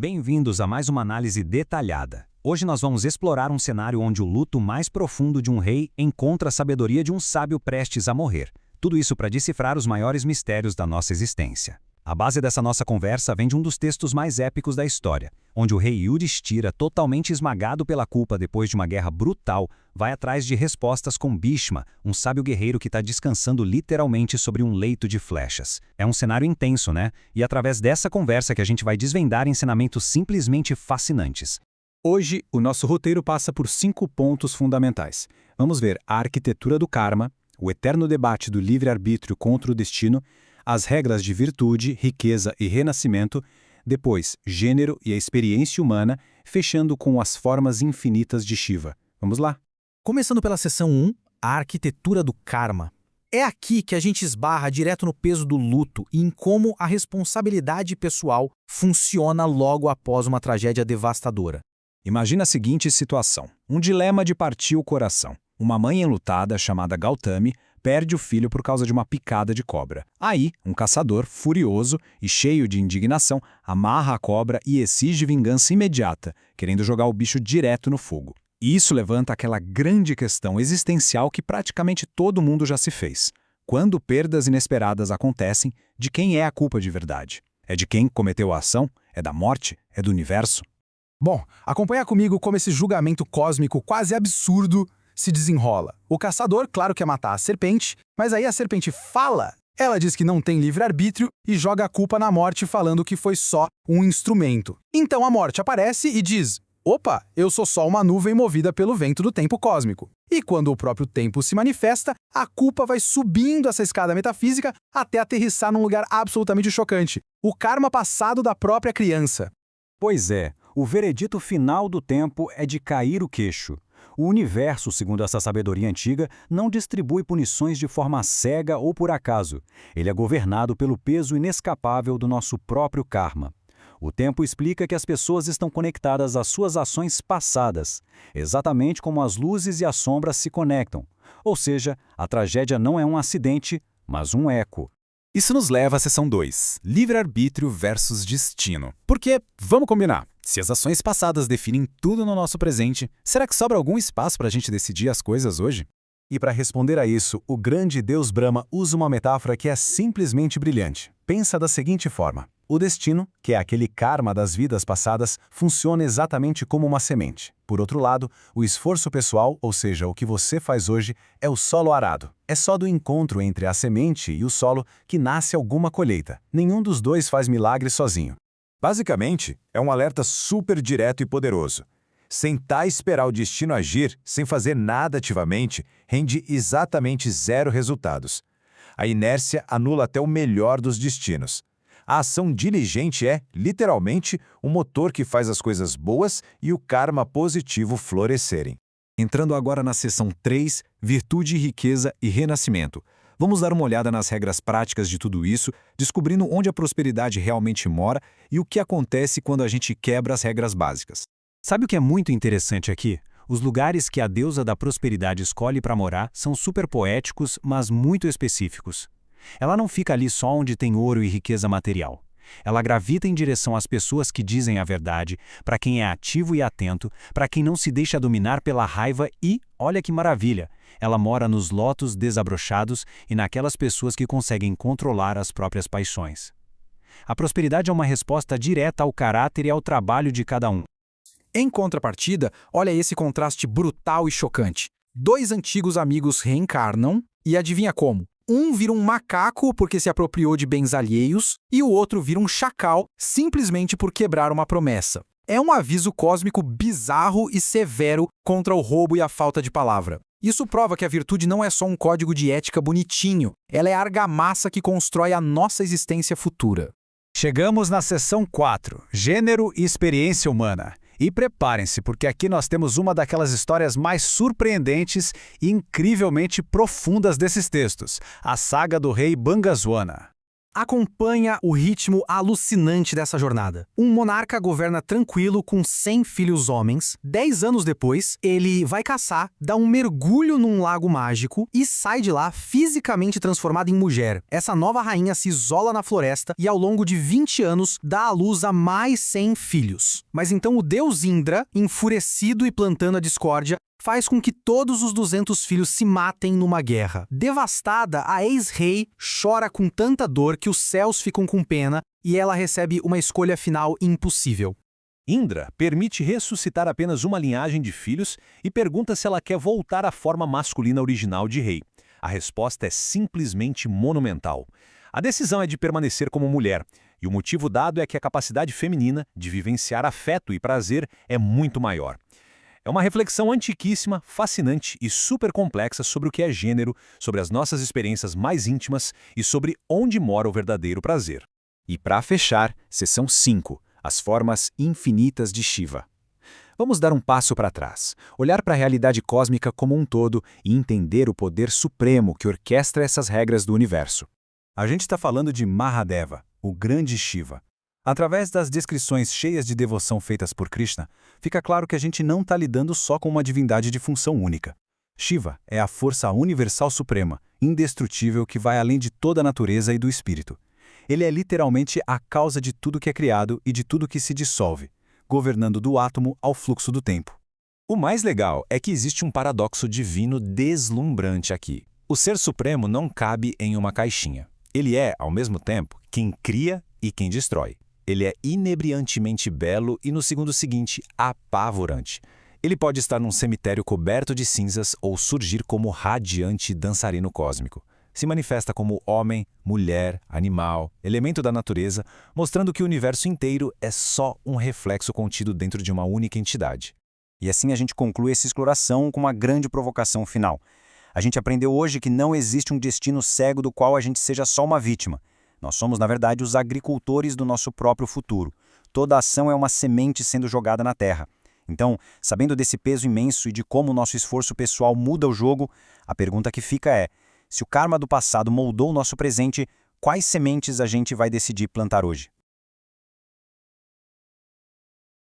Bem-vindos a mais uma análise detalhada. Hoje nós vamos explorar um cenário onde o luto mais profundo de um rei encontra a sabedoria de um sábio prestes a morrer. Tudo isso para decifrar os maiores mistérios da nossa existência. A base dessa nossa conversa vem de um dos textos mais épicos da história, onde o rei Yudhishthira, totalmente esmagado pela culpa depois de uma guerra brutal, vai atrás de respostas com Bhishma, um sábio guerreiro que está descansando literalmente sobre um leito de flechas. É um cenário intenso, né? E através dessa conversa que a gente vai desvendar ensinamentos simplesmente fascinantes. Hoje, o nosso roteiro passa por 5 pontos fundamentais. Vamos ver a arquitetura do karma, o eterno debate do livre-arbítrio contra o destino, as regras de virtude, riqueza e renascimento, depois gênero e a experiência humana, fechando com as formas infinitas de Shiva. Vamos lá? Começando pela seção 1, a arquitetura do karma. É aqui que a gente esbarra direto no peso do luto e em como a responsabilidade pessoal funciona logo após uma tragédia devastadora. Imagina a seguinte situação, um dilema de partir o coração. Uma mãe enlutada, chamada Gautami, perde o filho por causa de uma picada de cobra. Aí, um caçador, furioso e cheio de indignação, amarra a cobra e exige vingança imediata, querendo jogar o bicho direto no fogo. E isso levanta aquela grande questão existencial que praticamente todo mundo já se fez. Quando perdas inesperadas acontecem, de quem é a culpa de verdade? É de quem cometeu a ação? É da morte? É do universo? Bom, acompanha comigo como esse julgamento cósmico quase absurdo se desenrola. O caçador, claro, quer matar a serpente, mas aí a serpente fala. Ela diz que não tem livre-arbítrio e joga a culpa na morte falando que foi só um instrumento. Então a morte aparece e diz: opa, eu sou só uma nuvem movida pelo vento do tempo cósmico. E quando o próprio tempo se manifesta, a culpa vai subindo essa escada metafísica até aterrissar num lugar absolutamente chocante: o karma passado da própria criança. Pois é, o veredito final do tempo é de cair o queixo. O universo, segundo essa sabedoria antiga, não distribui punições de forma cega ou por acaso. Ele é governado pelo peso inescapável do nosso próprio karma. O tempo explica que as pessoas estão conectadas às suas ações passadas, exatamente como as luzes e as sombras se conectam. Ou seja, a tragédia não é um acidente, mas um eco. Isso nos leva à seção 2, livre-arbítrio versus destino. Porque, vamos combinar, se as ações passadas definem tudo no nosso presente, será que sobra algum espaço para a gente decidir as coisas hoje? E para responder a isso, o grande deus Brahma usa uma metáfora que é simplesmente brilhante. Pensa da seguinte forma: o destino, que é aquele karma das vidas passadas, funciona exatamente como uma semente. Por outro lado, o esforço pessoal, ou seja, o que você faz hoje, é o solo arado. É só do encontro entre a semente e o solo que nasce alguma colheita. Nenhum dos dois faz milagre sozinho. Basicamente, é um alerta super direto e poderoso. Sentar e esperar o destino agir, sem fazer nada ativamente, rende exatamente 0 resultados. A inércia anula até o melhor dos destinos. A ação diligente é, literalmente, o motor que faz as coisas boas e o karma positivo florescerem. Entrando agora na seção 3, virtude, riqueza e renascimento. Vamos dar uma olhada nas regras práticas de tudo isso, descobrindo onde a prosperidade realmente mora e o que acontece quando a gente quebra as regras básicas. Sabe o que é muito interessante aqui? Os lugares que a deusa da prosperidade escolhe para morar são super poéticos, mas muito específicos. Ela não fica ali só onde tem ouro e riqueza material. Ela gravita em direção às pessoas que dizem a verdade, para quem é ativo e atento, para quem não se deixa dominar pela raiva e, olha que maravilha, ela mora nos lotos desabrochados e naquelas pessoas que conseguem controlar as próprias paixões. A prosperidade é uma resposta direta ao caráter e ao trabalho de cada um. Em contrapartida, olha esse contraste brutal e chocante. 2 antigos amigos reencarnam e adivinha como? Um vira um macaco porque se apropriou de bens alheios e o outro vira um chacal simplesmente por quebrar uma promessa. É um aviso cósmico bizarro e severo contra o roubo e a falta de palavra. Isso prova que a virtude não é só um código de ética bonitinho, ela é a argamassa que constrói a nossa existência futura. Chegamos na seção 4, gênero e experiência humana. E preparem-se, porque aqui nós temos uma daquelas histórias mais surpreendentes e incrivelmente profundas desses textos, a saga do rei Bangaswana. Acompanha o ritmo alucinante dessa jornada. Um monarca governa tranquilo com 100 filhos homens. 10 anos depois, ele vai caçar, dá um mergulho num lago mágico e sai de lá fisicamente transformado em mulher. Essa nova rainha se isola na floresta e ao longo de 20 anos dá à luz a mais 100 filhos. Mas então o deus Indra, enfurecido e plantando a discórdia, faz com que todos os 200 filhos se matem numa guerra. Devastada, a ex-rei chora com tanta dor que os céus ficam com pena e ela recebe uma escolha final impossível. Indra permite ressuscitar apenas uma linhagem de filhos e pergunta se ela quer voltar à forma masculina original de rei. A resposta é simplesmente monumental. A decisão é de permanecer como mulher, e o motivo dado é que a capacidade feminina de vivenciar afeto e prazer é muito maior. É uma reflexão antiquíssima, fascinante e super complexa sobre o que é gênero, sobre as nossas experiências mais íntimas e sobre onde mora o verdadeiro prazer. E para fechar, seção 5, as formas infinitas de Shiva. Vamos dar um passo para trás, olhar para a realidade cósmica como um todo e entender o poder supremo que orquestra essas regras do universo. A gente está falando de Mahadeva, o grande Shiva. Através das descrições cheias de devoção feitas por Krishna, fica claro que a gente não está lidando só com uma divindade de função única. Shiva é a força universal suprema, indestrutível que vai além de toda a natureza e do espírito. Ele é literalmente a causa de tudo que é criado e de tudo que se dissolve, governando do átomo ao fluxo do tempo. O mais legal é que existe um paradoxo divino deslumbrante aqui. O Ser Supremo não cabe em uma caixinha. Ele é, ao mesmo tempo, quem cria e quem destrói. Ele é inebriantemente belo e, no segundo seguinte, apavorante. Ele pode estar num cemitério coberto de cinzas ou surgir como radiante dançarino cósmico. Se manifesta como homem, mulher, animal, elemento da natureza, mostrando que o universo inteiro é só um reflexo contido dentro de uma única entidade. E assim a gente conclui essa exploração com uma grande provocação final. A gente aprendeu hoje que não existe um destino cego do qual a gente seja só uma vítima. Nós somos, na verdade, os agricultores do nosso próprio futuro. Toda ação é uma semente sendo jogada na terra. Então, sabendo desse peso imenso e de como o nosso esforço pessoal muda o jogo, a pergunta que fica é: se o karma do passado moldou o nosso presente, quais sementes a gente vai decidir plantar hoje?